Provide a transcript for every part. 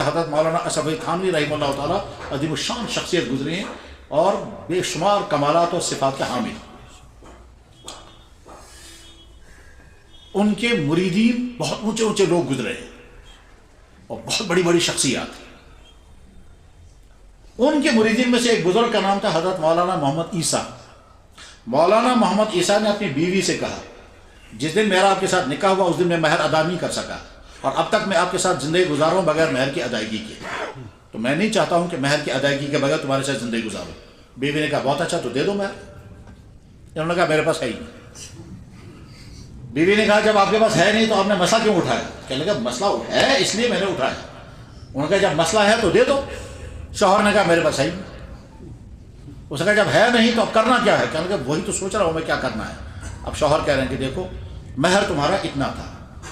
حضرت مولانا اشرف علی تھانوی رحمہ اللہ تعالیٰ عظیم الشان شخصیت گزری ہیں اور بے شمار کمالات اور صفات کے حامل. ان کے مریدین بہت اونچے اونچے لوگ گزرے ہیں اور بہت بڑی بڑی شخصیات. ان کے مریدین میں سے ایک بزرگ کا نام تھا حضرت مولانا محمد عیسیٰ. مولانا محمد عیسیٰ نے اپنی بیوی سے کہا جس دن میرا آپ کے ساتھ نکاح ہوا اس دن میں مہر ادا نہیں کر سکا اور اب تک میں آپ کے ساتھ زندگی گزار رہا ہوں بغیر مہر کی ادائیگی کے، تو میں نہیں چاہتا ہوں کہ مہر کی ادائیگی کے بغیر تمہارے ساتھ زندگی گزاروں. بیوی نے کہا بہت اچھا تو دے دو مہر. انہوں نے کہا میرے پاس ہے ہی نہیں. بیوی نے کہا جب آپ کے پاس ہے نہیں تو آپ نے مسئلہ کیوں اٹھایا؟ کہنے لگا مسئلہ ہے اس لیے میں نے اٹھایا. انہوں نے کہا جب مسئلہ ہے تو دے دو. شوہر نے کہا میرے پاس ہے ہی نہیں. اس نے کہا جب ہے نہیں تو اب کرنا کیا ہے؟ کہنے لگا وہی تو سوچ رہا ہوں میں کیا کرنا ہے. اب شوہر کہہ رہے ہیں کہ دیکھو مہر تمہارا اتنا تھا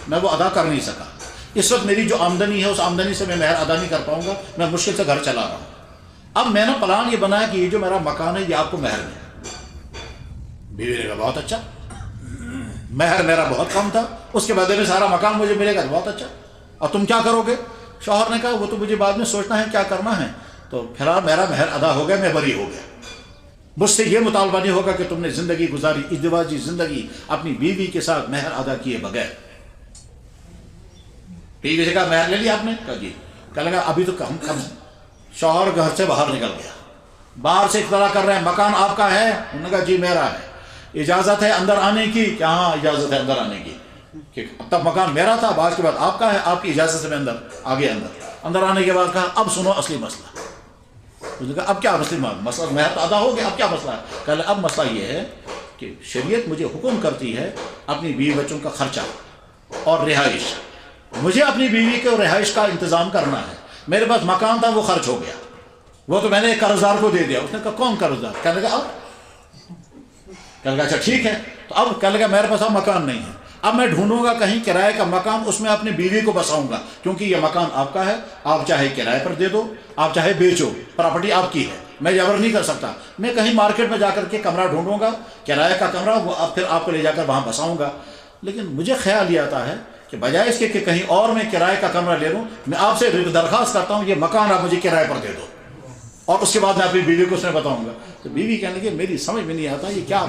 میں وہ ادا کر نہیں سکا، اس وقت میری جو آمدنی ہے اس آمدنی سے میں مہر ادا نہیں کر پاؤں گا، میں مشکل سے گھر چلا رہا ہوں. اب میں نے پلان یہ بنایا کہ یہ جو میرا مکان ہے یہ آپ کو مہر میں. بیوی نے کہا بہت اچھا، مہر میرا بہت کم تھا اس کے بدلے میں سارا مکان مجھے ملے گا تو بہت اچھا. اور تم کیا کرو گے؟ شوہر نے کہا وہ تو مجھے بعد میں سوچنا ہے کیا کرنا ہے، تو فی الحال میرا مہر ادا ہو گیا، میں بری ہو گیا. مجھ سے یہ مطالبہ نہیں ہوگا کہ تم نے زندگی گزاری ازدواجی زندگی اپنی بیوی کے ساتھ مہر ادا کیے بغیر. بیوی سے کہا مہر لے لیا آپ نے؟ کہا جی. کہنے لگا ابھی تو کم. شوہر گھر سے باہر نکل گیا، باہر سے اطلاع کر رہے ہیں مکان آپ کا ہے؟ انہوں نے کہا جی میرا ہے. اجازت ہے اندر آنے کی؟ کہ ہاں اجازت ہے اندر آنے کی. کہ اب تک مکان میرا تھا، بعد کے بعد آپ کا ہے، آپ کی اجازت سے میں اندر آگے. اندر آنے کے بعد کہا اب سنو اصلی مسئلہ. اس نے کہا اب کیا مسئلہ؟ مہر تو ادا ہو گیا، اب کیا مسئلہ ہے؟ کہا اب مسئلہ یہ ہے کہ شریعت مجھے حکم کرتی ہے اپنی بیوی بچوں کا خرچہ اور رہائش، مجھے اپنی بیوی کے رہائش کا انتظام کرنا ہے. میرے پاس مکان تھا وہ خرچ ہو گیا، وہ تو میں نے ایک قرض دار کو دے دیا. اس نے کہا کون قرض دار؟ کہنے لگا اب. کہنے لگا اچھا ٹھیک ہے. تو اب کہنے لگا میرے پاس اب مکان نہیں ہے، اب میں ڈھونڈوں گا کہیں کرائے کا مکان، اس میں اپنی بیوی کو بساؤں گا کیونکہ یہ مکان آپ کا ہے، آپ چاہے کرائے پر دے دو آپ چاہے بیچو، پراپرٹی آپ کی ہے، میں جبر نہیں کر سکتا. میں کہیں مارکیٹ میں جا کر کے کمرہ ڈھونڈوں گا، کرائے کا کمرہ، وہ پھر آپ کو لے جا کر وہاں بساؤں گا. لیکن مجھے خیال یہ آتا ہے کہ بجائے اس کے کہ کہیں اور میں کرائے کا کمرہ لے لوں، میں آپ سے درخواست کرتا ہوں یہ مکان آپ مجھے کرائے پر دے دو اور اس کے بعد میں اپنی بیوی کو اس میں بتاؤں گا. تو بیوی کہنے لگی میری سمجھ میں نہیں آتا یہ کیا.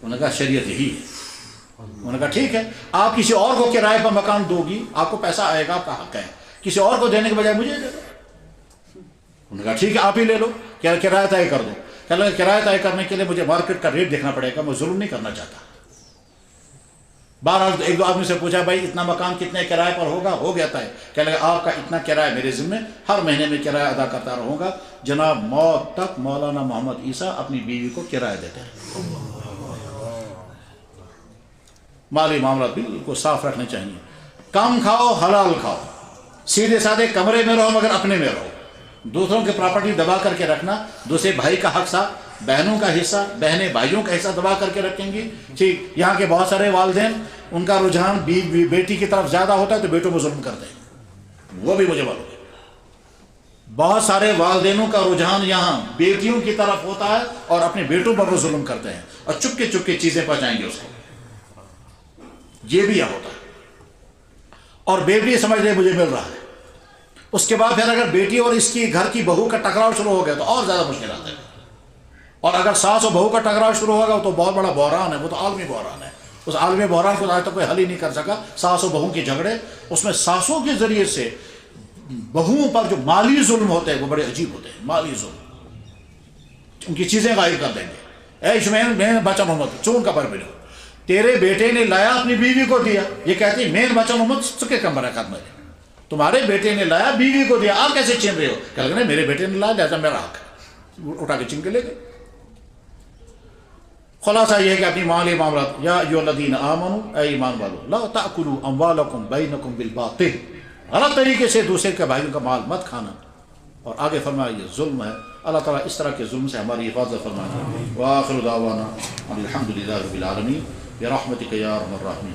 انہوں نے کہا شریعت یہی ہے. انہوں نے کہا ٹھیک ہے آپ کسی اور کو کرائے پر مکان دو گی، آپ کو پیسہ آئے گا، آپ کا حق ہے، کسی اور کو دینے کے بجائے مجھے دے دو. انہوں نے کہا ٹھیک ہے آپ ہی لے لو، کرایہ طے کر دو. کہنے لگا کرایہ طے کرنے کے لیے مجھے مارکیٹ کا ریٹ دیکھنا پڑے گا، میں ظلم نہیں کرنا چاہتا. بہرحال ایک دو آدمی سے پوچھا بھائی اتنا مکان کتنے کرائے پر ہوگا؟ ہو گیا تھا. کہنے لگا آپ کا اتنا کرایہ میرے ذمہ، ہر مہینے میں کرایہ ادا کرتا رہوں گا. جناب موت تک مولانا محمد عیسیٰ اپنی بیوی کو کرایہ دیتے ہیں. مالی معاملات بھی کو صاف رکھنے چاہیے. کم کھاؤ حلال کھاؤ، سیدھے سادھے کمرے میں رہو مگر اپنے میں رہو. دوسروں کی پراپرٹی دبا کر کے رکھنا، دوسرے بھائی کا حق سا، بہنوں کا حصہ، بہنیں بھائیوں کا حصہ دبا کر کے رکھیں گی. ٹھیک یہاں کے بہت سارے والدین ان کا رجحان بیٹی کی طرف زیادہ ہوتا ہے تو بیٹوں کو ظلم کرتے ہیں، وہ بھی مجھے معلوم ہے. بہت سارے والدینوں کا رجحان یہاں بیٹیوں کی طرف ہوتا ہے اور اپنے بیٹوں پر وہ ظلم کرتے ہیں اور چپکے چپکے چیزیں پہنچائیں گے اس کو. یہ بھی یہاں ہوتا ہے. اور بیٹی سمجھ لے مجھے مل رہا ہے، اس کے بعد پھر اگر بیٹی اور اس کی گھر کی بہو کا ٹکراؤ شروع ہو گیا تو اور زیادہ مشکلات ہیں. اور اگر ساس اور بہو کا ٹکراؤ شروع ہوگا تو بہت بڑا بحران ہے، وہ تو عالمی بحران ہے. اس عالمی بحران کو آج تک کوئی حل ہی نہیں کر سکا. ساس و بہو کے جھگڑے، اس میں ساسوں کے ذریعے سے بہوؤں پر جو مالی ظلم ہوتے ہیں وہ بڑے عجیب ہوتے ہیں. مالی ظلم، ان کی چیزیں غائب کر دیں گے. اے شمین میں بچہ محمد چون کا پر ملو، تیرے بیٹے نے لایا اپنی بیوی کو دیا. یہ کہتی مین بچہ محمد سکے کم برا قدم ہے، تمہارے بیٹے نے لایا بیوی کو دیا، آپ کیسے چھین رہے ہو؟ کہ لگا میرے بیٹے نے لایا لہذا میرا حق ہے، اٹھا کے چھین کے لے گئے. خلاصہ یہ ہے کہ اپنی مالی معاملات، یا ایھا الذین آمنوا، اے ایمان والو، لا تأکلوا اموالکم بینکم بالباطل، غلط طریقے سے دوسرے کے بھائیوں کا مال مت کھانا. اور آگے فرمایا یہ ظلم ہے. اللہ تعالیٰ اس طرح کے ظلم سے ہماری حفاظت فرمائے. وآخر دعوانا الحمد للہ رب العالمین برحمتک یا ارحم الراحمین.